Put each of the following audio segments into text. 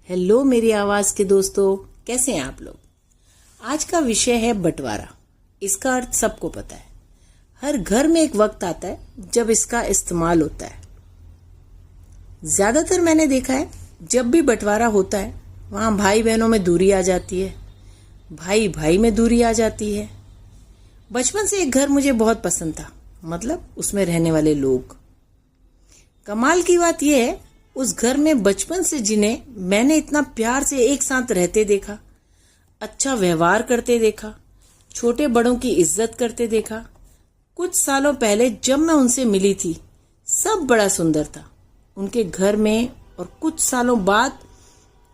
Hello मेरी आवाज के दोस्तों, कैसे हैं आप लोग। आज का विषय है बंटवारा। इसका अर्थ सबको पता है। हर घर में एक वक्त आता है जब इसका इस्तेमाल होता है। ज्यादातर मैंने देखा है जब भी बंटवारा होता है वहां भाई बहनों में दूरी आ जाती है, भाई भाई में दूरी आ जाती है। बचपन से एक घर मुझे बहुत पसंद था, मतलब उसमें रहने वाले लोग। कमाल की बात यह है, उस घर में बचपन से जिन्हें मैंने इतना प्यार से एक साथ रहते देखा, अच्छा व्यवहार करते देखा, छोटे बड़ों की इज्जत करते देखा। कुछ सालों पहले जब मैं उनसे मिली थी, सब बड़ा सुंदर था उनके घर में। और कुछ सालों बाद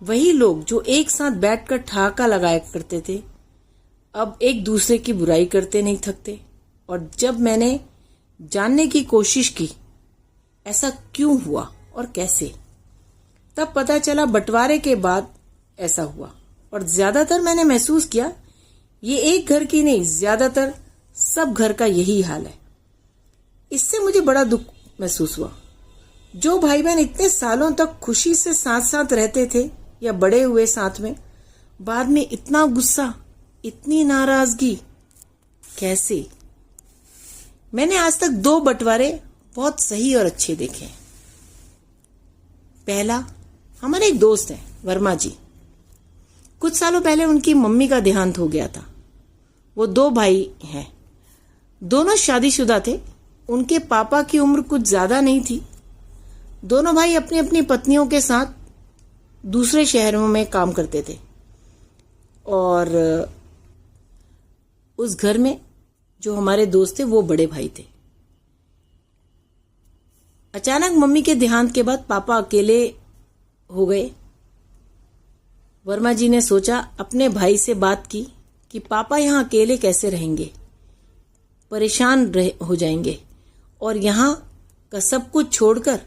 वही लोग जो एक साथ बैठकर ठहाका लगाया करते थे, अब एक दूसरे की बुराई करते नहीं थकते। और जब मैंने जानने की कोशिश की ऐसा क्यों हुआ और कैसे, तब पता चला बंटवारे के बाद ऐसा हुआ। और ज्यादातर मैंने महसूस किया ये एक घर की नहीं, ज्यादातर सब घर का यही हाल है। इससे मुझे बड़ा दुख महसूस हुआ। जो भाई बहन इतने सालों तक खुशी से साथ साथ रहते थे या बड़े हुए साथ में, बाद में इतना गुस्सा, इतनी नाराजगी, कैसे। मैंने आज तक 2 बंटवारे बहुत सही और अच्छे देखे हैं। पहला, हमारे एक दोस्त हैं वर्मा जी। कुछ सालों पहले उनकी मम्मी का देहांत हो गया था। वो 2 भाई हैं, दोनों शादीशुदा थे। उनके पापा की उम्र कुछ ज्यादा नहीं थी। दोनों भाई अपनी अपनी पत्नियों के साथ दूसरे शहरों में काम करते थे। और उस घर में जो हमारे दोस्त थे वो बड़े भाई थे। अचानक मम्मी के देहांत के बाद पापा अकेले हो गए। वर्मा जी ने सोचा, अपने भाई से बात की कि पापा यहाँ अकेले कैसे रहेंगे, परेशान हो जाएंगे। और यहाँ का सब कुछ छोड़कर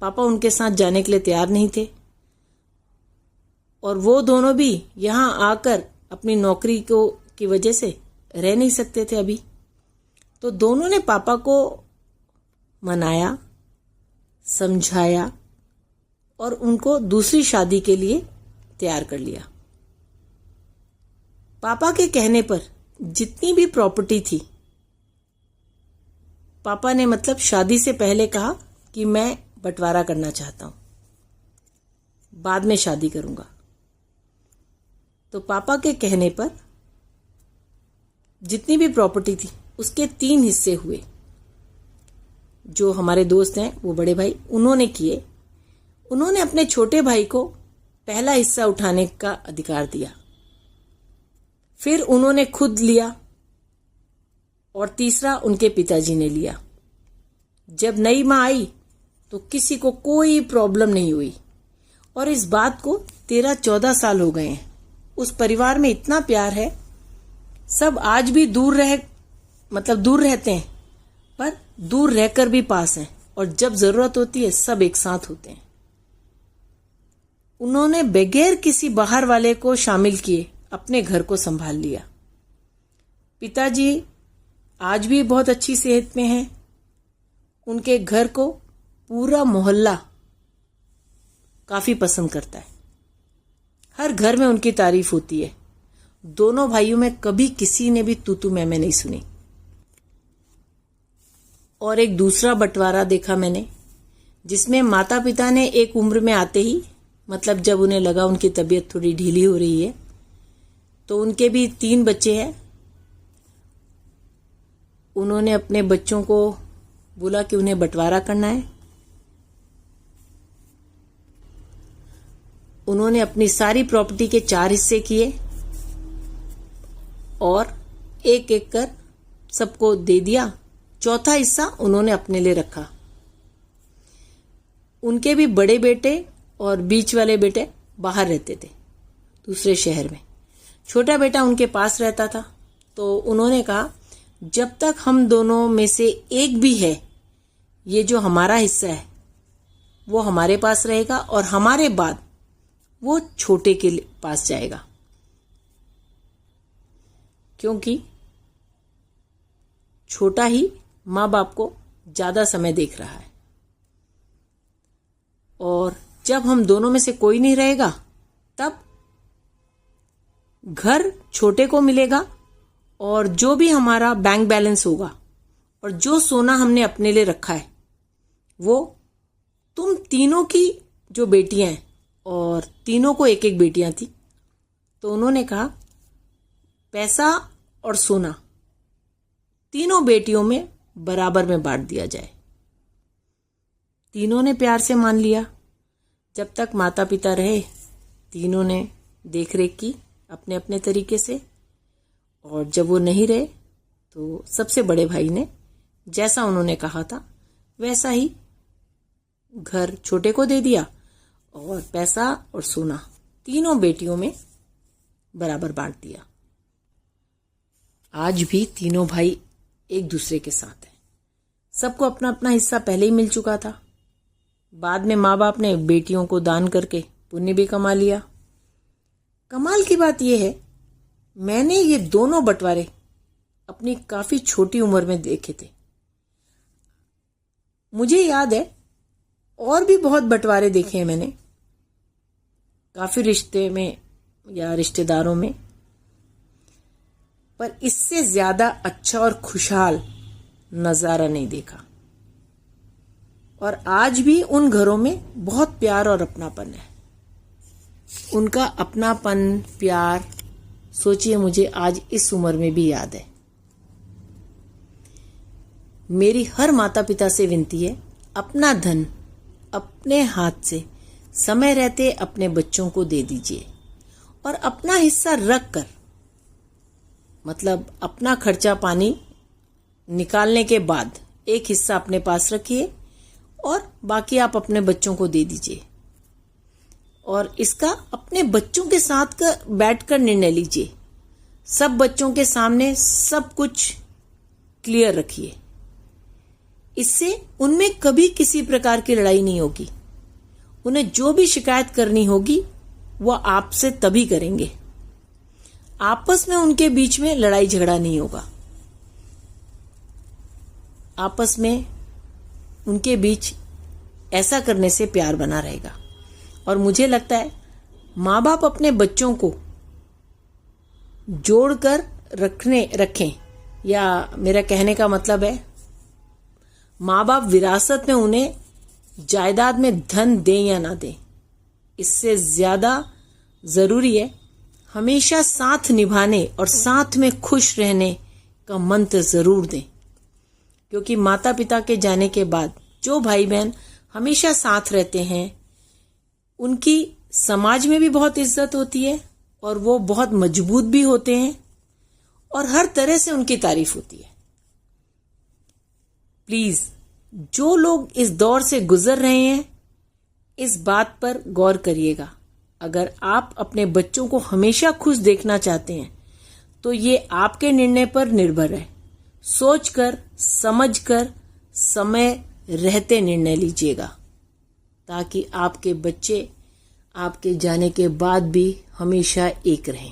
पापा उनके साथ जाने के लिए तैयार नहीं थे। और वो दोनों भी यहाँ आकर अपनी नौकरी की वजह से रह नहीं सकते थे अभी। तो दोनों ने पापा को मनाया, समझाया और उनको दूसरी शादी के लिए तैयार कर लिया। पापा के कहने पर जितनी भी प्रॉपर्टी थी, पापा ने मतलब शादी से पहले कहा कि मैं बंटवारा करना चाहता हूं, बाद में शादी करूंगा। तो पापा के कहने पर जितनी भी प्रॉपर्टी थी उसके 3 हिस्से हुए। जो हमारे दोस्त हैं वो बड़े भाई, उन्होंने किए। उन्होंने अपने छोटे भाई को पहला हिस्सा उठाने का अधिकार दिया, फिर उन्होंने खुद लिया और तीसरा उनके पिताजी ने लिया। जब नई मां आई तो किसी को कोई प्रॉब्लम नहीं हुई। और इस बात को 13-14 साल हो गए हैं। उस परिवार में इतना प्यार है। सब आज भी दूर रहते हैं, पर दूर रहकर भी पास हैं। और जब जरूरत होती है सब एक साथ होते हैं। उन्होंने बगैर किसी बाहर वाले को शामिल किए अपने घर को संभाल लिया। पिताजी आज भी बहुत अच्छी सेहत में हैं। उनके घर को पूरा मोहल्ला काफी पसंद करता है। हर घर में उनकी तारीफ होती है। दोनों भाइयों में कभी किसी ने भी तू मैं नहीं सुनी। और एक दूसरा बंटवारा देखा मैंने, जिसमें माता पिता ने एक उम्र में आते ही, मतलब जब उन्हें लगा उनकी तबीयत थोड़ी ढीली हो रही है, तो उनके भी 3 बच्चे हैं। उन्होंने अपने बच्चों को बोला कि उन्हें बंटवारा करना है। उन्होंने अपनी सारी प्रॉपर्टी के 4 हिस्से किए और एक एक कर सबको दे दिया। चौथा हिस्सा उन्होंने अपने लिए रखा। उनके भी बड़े बेटे और बीच वाले बेटे बाहर रहते थे, दूसरे शहर में। छोटा बेटा उनके पास रहता था। तो उन्होंने कहा, जब तक हम दोनों में से एक भी है, ये जो हमारा हिस्सा है वो हमारे पास रहेगा और हमारे बाद वो छोटे के पास जाएगा, क्योंकि छोटा ही माँ बाप को ज्यादा समय देख रहा है। और जब हम दोनों में से कोई नहीं रहेगा तब घर छोटे को मिलेगा और जो भी हमारा बैंक बैलेंस होगा और जो सोना हमने अपने लिए रखा है वो तुम तीनों की जो बेटियां हैं, और तीनों को एक एक बेटियां थी, तो उन्होंने कहा पैसा और सोना तीनों बेटियों में बराबर में बांट दिया जाए। तीनों ने प्यार से मान लिया। जब तक माता पिता रहे तीनों ने देख रेख की अपने अपने तरीके से, और जब वो नहीं रहे तो सबसे बड़े भाई ने जैसा उन्होंने कहा था वैसा ही घर छोटे को दे दिया और पैसा और सोना तीनों बेटियों में बराबर बांट दिया। आज भी तीनों भाई एक दूसरे के साथ हैं। सबको अपना अपना हिस्सा पहले ही मिल चुका था। बाद में माँ बाप ने बेटियों को दान करके पुण्य भी कमा लिया। कमाल की बात यह है, मैंने ये दोनों बंटवारे अपनी काफी छोटी उम्र में देखे थे। मुझे याद है और भी बहुत बंटवारे देखे हैं मैंने काफी रिश्ते में या रिश्तेदारों में, पर इससे ज्यादा अच्छा और खुशहाल नजारा नहीं देखा। और आज भी उन घरों में बहुत प्यार और अपनापन है। उनका अपनापन, प्यार सोचिए मुझे आज इस उम्र में भी याद है। मेरी हर माता पिता से विनती है, अपना धन अपने हाथ से समय रहते अपने बच्चों को दे दीजिए और अपना हिस्सा रख कर, मतलब अपना खर्चा पानी निकालने के बाद एक हिस्सा अपने पास रखिए और बाकी आप अपने बच्चों को दे दीजिए। और इसका अपने बच्चों के साथ बैठकर निर्णय लीजिए। सब बच्चों के सामने सब कुछ क्लियर रखिए। इससे उनमें कभी किसी प्रकार की लड़ाई नहीं होगी। उन्हें जो भी शिकायत करनी होगी वह आपसे तभी करेंगे। आपस में उनके बीच में लड़ाई झगड़ा नहीं होगा। आपस में उनके बीच ऐसा करने से प्यार बना रहेगा। और मुझे लगता है माँ बाप अपने बच्चों को जोड़कर रखें, या मेरा कहने का मतलब है माँ बाप विरासत में उन्हें जायदाद में धन दें या ना दें, इससे ज्यादा जरूरी है हमेशा साथ निभाने और साथ में खुश रहने का मंत्र जरूर दें। क्योंकि माता पिता के जाने के बाद जो भाई बहन हमेशा साथ रहते हैं उनकी समाज में भी बहुत इज्जत होती है और वो बहुत मजबूत भी होते हैं और हर तरह से उनकी तारीफ होती है। प्लीज जो लोग इस दौर से गुजर रहे हैं इस बात पर गौर करिएगा। अगर आप अपने बच्चों को हमेशा खुश देखना चाहते हैं तो ये आपके निर्णय पर निर्भर है। सोचकर समझकर समय रहते निर्णय लीजिएगा ताकि आपके बच्चे आपके जाने के बाद भी हमेशा एक रहें।